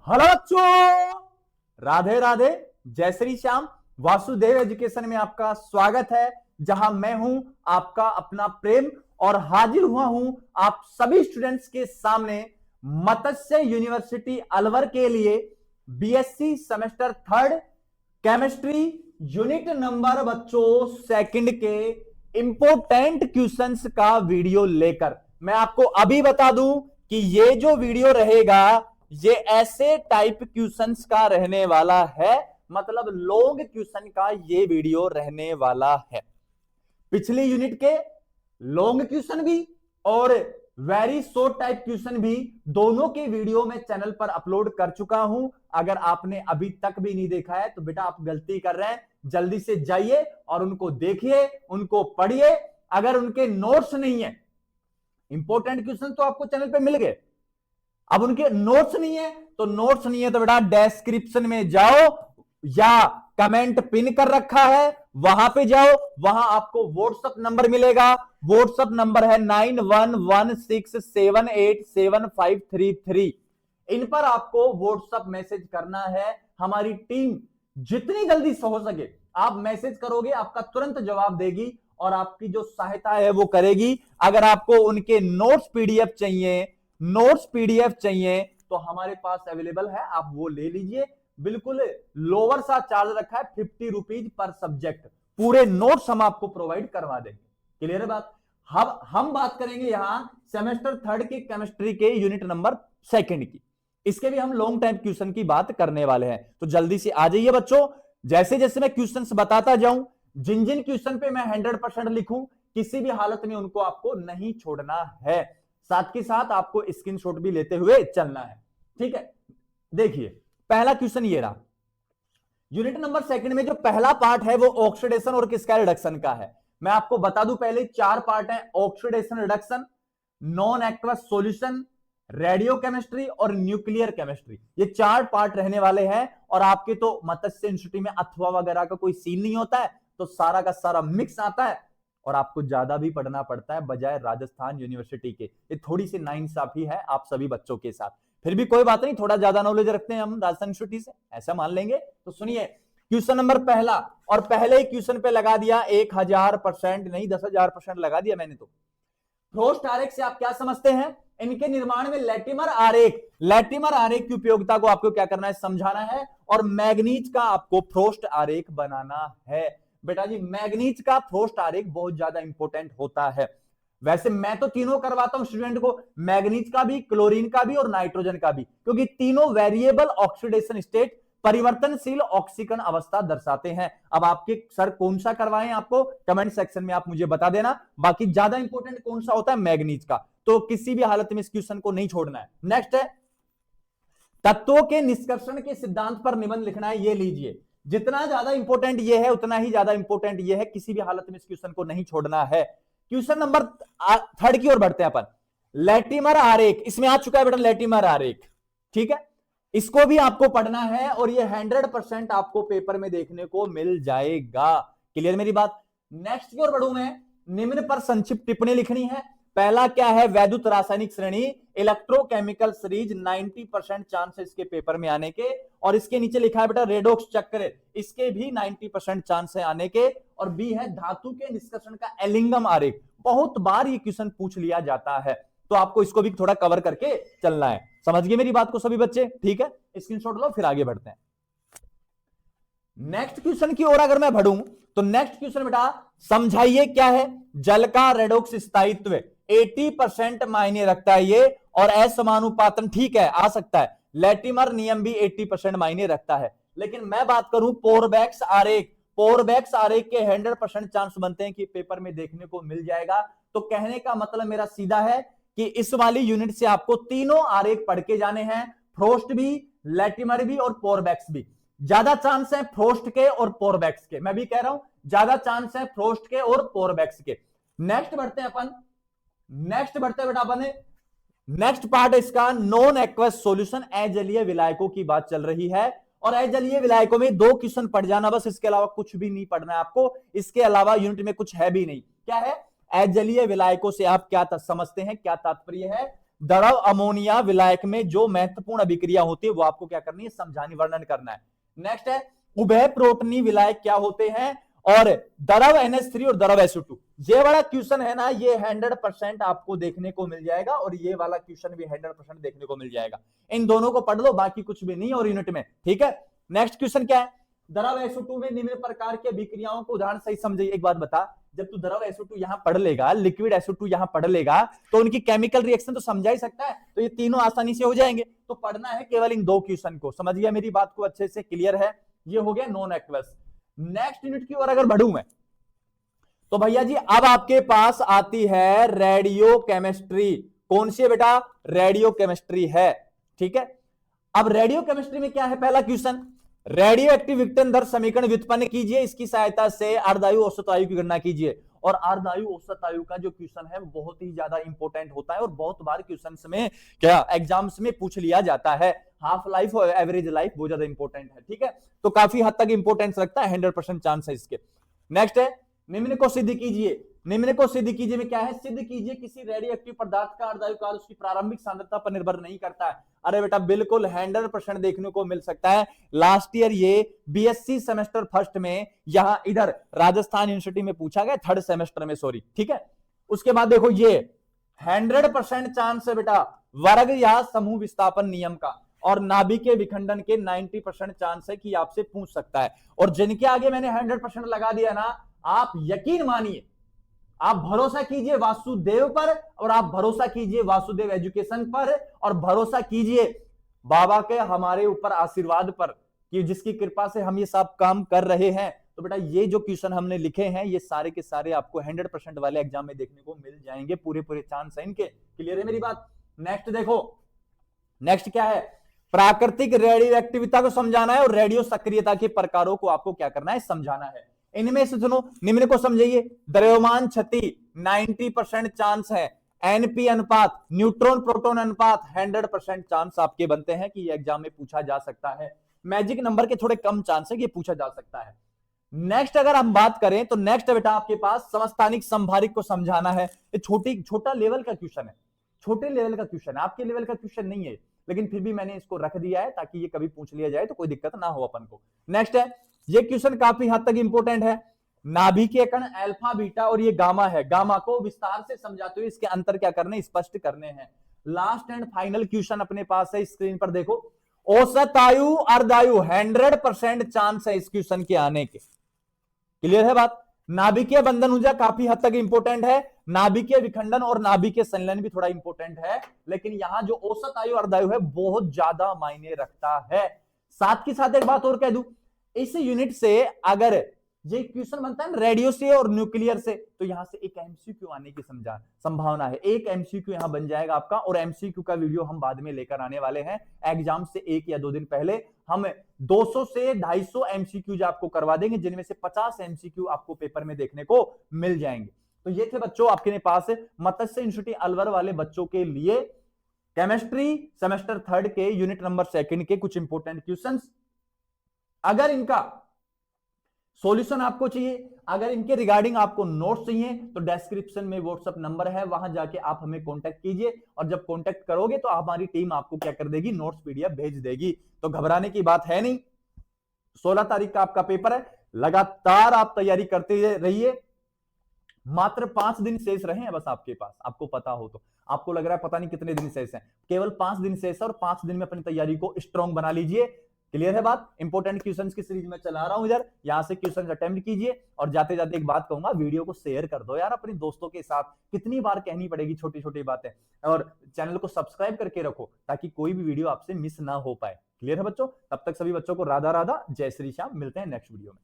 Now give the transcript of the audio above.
Hello बच्चों, राधे राधे, जय Shri Shyam. Vasudev education में आपका स्वागत है, जहां मैं हूं आपका अपना प्रेम और हाजिर हुआ हूं आप सभी स्टूडेंट्स के सामने मत्स्य यूनिवर्सिटी अलवर के लिए BSc semester 3 chemistry unit number बच्चों सेकंड के इंपोर्टेंट क्वेश्चंस का वीडियो लेकर मैं आपको अभी बता दूं कि ये जो वीडियो रहेगा ये ऐसे टाइप क्वेश्चंस का रहने वाला है, मतलब लॉन्ग क्वेश्चन का ये वीडियो रहने वाला है। पिछली यूनिट के लॉन्ग क्वेश्चन भी और वेरी शॉर्ट टाइप क्वेश्चन भी दोनों के वीडियो में चैनल पर अपलोड कर चुका हूं। अगर आपने अभी तक भी नहीं देखा है तो बेटा आप गलती कर रहे हैं, जल्दी से जाइए और उनको देखिए, उनको पढ़िए। अगर उनके नोट्स नहीं है, इंपॉर्टेंट क्वेश्चन तो आपको चैनल पे मिल गए, अब उनके नोट्स नहीं है तो बेटा डिस्क्रिप्शन में जाओ या कमेंट पिन कर रखा है वहां पे जाओ, वहां आपको व्हाट्सएप नंबर मिलेगा। व्हाट्सएप नंबर है 9116787533। इन पर आपको व्हाट्सएप मैसेज करना है। हमारी टीम जितनी जल्दी से हो सके आप मैसेज करोगे, आपका तुरंत जवाब देगी और आपकी जो सहायता है वो करेगी। अगर आपको उनके नोट्स पीडीएफ चाहिए तो हमारे पास अवेलेबल है, आप वो ले लीजिए। बिल्कुल लोअर सा चार्ज रखा है, 50 रुपीज पर सब्जेक्ट। पूरे नोट्स हम आपको प्रोवाइड करवा देंगे। क्लियर है बात? हम बात करेंगे यहां सेमेस्टर 3 के केमिस्ट्री के यूनिट नंबर 2 की। इसके भी हम लॉन्ग टाइम क्वेश्चन की बात करने वाले हैं, तो जल्दी से आ जाइए बच्चों। जैसे जैसे मैं क्वेश्चन बताता जाऊं, जिन जिन क्वेश्चन पे मैं 100% लिखूं, किसी भी हालत में उनको आपको नहीं छोड़ना है। साथ के साथ आपको स्क्रीनशॉट भी लेते हुए चलना है, ठीक है। देखिए पहला क्वेश्चन ये रहा। यूनिट नंबर 2 में जो पहला पार्ट है वो ऑक्सीडेशन और किसका रिडक्शन का है। मैं आपको बता दूं, पहले 4 पार्ट हैं: oxidation reduction, non aqueous solution, radio chemistry और न्यूक्लियर केमिस्ट्री। ये 4 पार्ट रहने वाले हैं। और आपके तो मत्स्य इंस्टीट्यूट में अथवा वगैरह का कोई सीन नहीं होता है, तो सारा का सारा मिक्स आता है और आपको ज्यादा भी पढ़ना पड़ता है बजाय राजस्थान यूनिवर्सिटी के। ये थोड़ी सी नाइंसाफी है आप सभी बच्चों के साथ। फिर भी कोई बात नहीं, थोड़ा ज्यादा नॉलेज रखते हैं हम राजस्थान यूनिवर्सिटी से, ऐसा मान लेंगे। तो सुनिए क्वेश्चन नंबर पहला, और पहले ही क्वेश्चन पे लगा दिया 1000% नहीं 10,000% लगा दिया मैंने। तो फ्रोस्ट आरेख से आप क्या समझते हैं? इनके निर्माण में लैटिमर आरेख की उपयोगिता को आपको क्या करना है, समझाना है। और मैग्नीज का आपको फ्रोस्ट आरेख बनाना है। बेटा जी मैग्नीज का फ्रोस्ट आरेख बहुत ज्यादा इंपॉर्टेंट होता है। वैसे मैं तो तीनों करवाता हूं स्टूडेंट को, मैग्नीज का भी, क्लोरीन का भी और नाइट्रोजन का भी, क्योंकि तीनों वेरिएबल ऑक्सीडेशन स्टेट, परिवर्तनशील ऑक्सीकरण अवस्था दर्शाते हैं। अब आपके सर कौन सा करवाएं आपको कमेंट सेक्शन में आप मुझे बता देना। बाकी ज्यादा इंपॉर्टेंट कौन सा होता है? मैग्नीज का। तो किसी भी हालत में इस क्वेश्चन को नहीं छोड़ना है। नेक्स्ट है तत्वों के निष्कर्षण के सिद्धांत पर निबंध लिखना है। ये लीजिए, जितना ज्यादा इंपॉर्टेंट ये है उतना ही ज्यादा इंपॉर्टेंट ये है, किसी भी हालत में इस क्वेश्चन को नहीं छोड़ना है। क्वेश्चन नंबर 3 की ओर बढ़ते हैं अपन। लैटिमर आरेख, इसमें आ चुका है बेटा लैटिमर आरेख, ठीक है। इसको भी आपको पढ़ना है और ये 100% आपको पेपर में देखने को मिल जाएगा। क्लियर मेरी बात? नेक्स्ट की ओर बढ़ूं मैं। निम्न पर संक्षिप्त टिप्पणी लिखनी है। पहला क्या है? वैद्युत रासायनिक श्रेणी, इलेक्ट्रोकेमिकल सीरीज, 90% चांस है इसके पेपर में आने के। और इसके नीचे लिखा है बेटा रेडोक्स चक्र, इसके भी 90% चांस है आने के। और बी है धातु के निष्कर्षण का एलिंगम आरेख। बहुत बार ये क्वेश्चन पूछ लिया जाता है, तो आपको इसको भी थोड़ा कवर करके चलना है। समझ गए मेरी बात को सभी बच्चे? ठीक है, स्क्रीनशॉट लो, फिर आगे बढ़ते हैं। नेक्स्ट क्वेश्चन की ओर अगर मैं बढ़ूं तो नेक्स्ट क्वेश्चन बेटा समझाइए क्या है। जल का रेडोक्स स्थायित्व 80% मायने रखता है ये, और असमानुपातन ठीक है आ सकता है। लैटिमर नियम भी 80% मायने रखता है। लेकिन मैं बात करूं पोरबैक्स आरेख, पोरबैक्स आरेख के 100% चांस बनते हैं कि पेपर में देखने को मिल जाएगा। तो कहने का मतलब मेरा सीधा है कि इस वाली यूनिट से आपको तीनों आरेख पढ़ के जाने हैं, फ्रोस्ट भी, लैटिमर भी और पोरबैक्स भी। ज्यादा चांस है फ्रोस्ट के और पोरबैक्स के, मैं भी कह रहा हूं ज्यादा चांस है फ्रोस्ट के और पोरबैक्स के। नेक्स्ट बढ़ते हैं बेटा अपन। नेक्स्ट पार्ट इसका नॉन एक्वस सॉल्यूशन, अजलीय विलायकों की बात चल रही है। और अजलीय विलायकों में 2 क्वेश्चन पढ़ जाना बस, इसके अलावा कुछ भी नहीं पढ़ना है आपको। इसके अलावा यूनिट में कुछ है भी नहीं। क्या है? अजलीय विलायकों से आप क्या समझते हैं, क्या तात्पर्य है? द्रव अमोनिया विलायक में जो महत्वपूर्ण अभिक्रिया होती है वो आपको क्या करनी है, समझानी, वर्णन करना है। नेक्स्ट है उभय प्रोटनी विलायक क्या होते हैं, और द्रव NH3 और द्रव SO2। ये वाला क्वेश्चन है ना, ये 100% आपको देखने को मिल जाएगा, और ये वाला क्वेश्चन भी 100% देखने को मिल जाएगा। इन दोनों को पढ़ लो, बाकी कुछ भी नहीं और यूनिट में, ठीक है। नेक्स्ट क्वेश्चन क्या है, द्रव SO2 में निम्न प्रकार की अभिक्रियाओं को उदाहरण सही समझिए। एक बात बता, जब तू द्रव SO2 यहां पढ़ लेगा, लिक्विड SO2 यहां पढ़ लेगा, तो उनकी केमिकल रिएक्शन तो समझा ही सकता है, तो ये तीनों आसानी से हो जाएंगे। तो पढ़ना है केवल इन दो क्वेश्चन को, समझ गया मेरी बात को अच्छे से, क्लियर है। ये हो गया नॉन एक्वस। नेक्स्ट यूनिट की ओर अगर बढ़ूं मैं, तो भैया जी अब आपके पास आती है रेडियो केमिस्ट्री। कौन सी है बेटा, रेडियो केमिस्ट्री है, ठीक है। अब रेडियो केमिस्ट्री में क्या है, पहला क्वेश्चन, रेडियो एक्टिव विघटन दर समीकरण व्युत्पन्न कीजिए, इसकी सहायता से अर्धायु औसत आयु की गणना कीजिए। और अर्धायु औसत आयु का जो क्वेश्चन है बहुत ही ज्यादा इंपॉर्टेंट होता है, और बहुत बार क्वेश्चंस में क्या एग्जाम्स में पूछ लिया जाता है। हाफ लाइफ और एवरेज लाइफ बहुत ज्यादा इंपॉर्टेंट है, ठीक है, तो काफी हद तक इंपॉर्टेंस रखता है, 100% चांस है इसके। नेक्स्ट है निम्न को सिद्ध कीजिए। निम्न को सिद्ध कीजिए में क्या है, सिद्ध कीजिए किसी रेडियो एक्टिव पदार्थ का अर्धायु काल उसकी प्रारंभिक सांद्रता पर निर्भर नहीं करता है। अरे बेटा बिल्कुल 100% देखने को मिल सकता है। लास्ट ईयर ये BSc सेमेस्टर फर्स्ट में यहां इधर राजस्थान यूनिवर्सिटी में पूछा गया, थर्ड सेमेस्टर में, सॉरी, ठीक है। उसके बाद देखो ये 100% चांस है बेटा वर्ग या समूह विस्थापन नियम का, और नाभिकीय विखंडन के 90% चांस है कि आपसे पूछ सकता है। और जिनके आगे मैंने 100% लगा दिया ना, आप यकीन मानिए, आप भरोसा कीजिए वासुदेव पर, और आप भरोसा कीजिए वासुदेव एजुकेशन पर, और भरोसा कीजिए बाबा के हमारे ऊपर आशीर्वाद पर, कि जिसकी कृपा से हम ये सब काम कर रहे हैं। तो बेटा ये जो क्वेश्चन हमने लिखे हैं ये सारे के सारे आपको 100% वाले एग्जाम में देखने को मिल जाएंगे, पूरे पूरे चांस है इनके, क्लियर है मेरी बात। नेक्स्ट देखो, नेक्स्ट क्या है, प्राकृतिक रेडियो एक्टिविता को समझाना है, और रेडियो सक्रियता के प्रकारों को आपको क्या करना है, समझाना है। इनमें से सुनो, निम्न को समझिए, द्रव्यमान क्षति 90% चांस है, एनपी अनुपात, न्यूट्रॉन प्रोटॉन अनुपात 100% चांस आपके बनते हैं कि ये एग्जाम में पूछा जा सकता है। मैजिक नंबर के थोड़े कम चांस है कि ये पूछा जा सकता है। नेक्स्ट अगर हम बात करें तो नेक्स्ट बेटा आपके पास समस्थानिक संभारिक को समझाना है। ये छोटा लेवल का क्वेश्चन है, छोटे लेवल का क्वेश्चन है, आपके लेवल का क्वेश्चन नहीं है, लेकिन फिर भी मैंने इसको रख दिया है ताकि ये कभी पूछ लिया जाए तो कोई दिक्कत ना हो अपन को। नेक्स्ट है, ये क्वेश्चन काफी हद तक इंपॉर्टेंट है, नाभिकीय कण अल्फा बीटा और ये गामा है, गामा को विस्तार से समझाते हुए इसके अंतर क्या करने, स्पष्ट करने हैं। लास्ट एंड फाइनल क्वेश्चन अपने पास है, स्क्रीन पर देखो, औसत आयु अर्धायु 100% चांस है इस क्वेश्चन के आने के, क्लियर है बात। नाभिकीय बंधन ऊर्जा काफी हद तक इंपॉर्टेंट है, नाभिकीय विखंडन और नाभिकीय संलयन भी थोड़ा इंपॉर्टेंट है, लेकिन यहां जो औसत आयु अर्धायु है बहुत ज्यादा मायने रखता है। साथ के साथ एक बात और कह दूं, इस यूनिट से अगर ये क्वेश्चन बनता है रेडियो से और न्यूक्लियर से, तो यहां से एक एमसीक्यू आने की संभावना है, एक एमसीक्यू यहां बन जाएगा आपका, और एमसीक्यू का वीडियो हम बाद में लेकर आने वाले हैं। एग्जाम से 1 या 2 दिन पहले हम 200 से 250 एमसीक्यू आपको करवा देंगे, जिनमें से 50 एमसीक्यू आपको पेपर में देखने को मिल जाएंगे। तो ये थे बच्चों आपके पास मत्स्य इंस्टीट्यूट अलवर वाले बच्चों के लिए केमिस्ट्री सेमेस्टर 3 के यूनिट नंबर 2 के कुछ इंपॉर्टेंट क्वेश्चंस। अगर इनका सॉल्यूशन आपको चाहिए, अगर इनके रिगार्डिंग आपको नोट्स चाहिए, तो डिस्क्रिप्शन में व्हाट्सएप नंबर है, वहां जाके आप हमें कांटेक्ट कीजिए, और जब कांटेक्ट करोगे तो हमारी टीम आपको क्या कर देगी, नोट्स पीडीएफ भेज देगी। तो घबराने की बात है नहीं। 16 तारीख का आपका पेपर है, लगातार आप तैयारी करते रहिए, मात्र 5 दिन शेष रहे हैं बस आपके पास, आपको पता हो तो। आपको लग रहा है पता नहीं कितने दिन शेष हैं, केवल 5 दिन शेष है, और 5 दिन में अपनी तैयारी को स्ट्रॉन्ग बना लीजिए, क्लियर है बात। इंपॉर्टेंट क्वेश्चंस की सीरीज में चला रहा हूं इधर, यहां से क्वेश्चंस अटेम्प्ट कीजिए, और जाते जाते एक बात कहूंगा, वीडियो को शेयर कर दो यार अपने दोस्तों के साथ, कितनी बार कहनी पड़ेगी छोटी छोटी बातें, और चैनल को सब्सक्राइब करके रखो ताकि कोई भी वीडियो आपसे मिस ना हो पाए, क्लियर है बच्चों। तब तक सभी बच्चों को राधा राधा, जय श्री श्याम, मिलते हैं नेक्स्ट वीडियो में।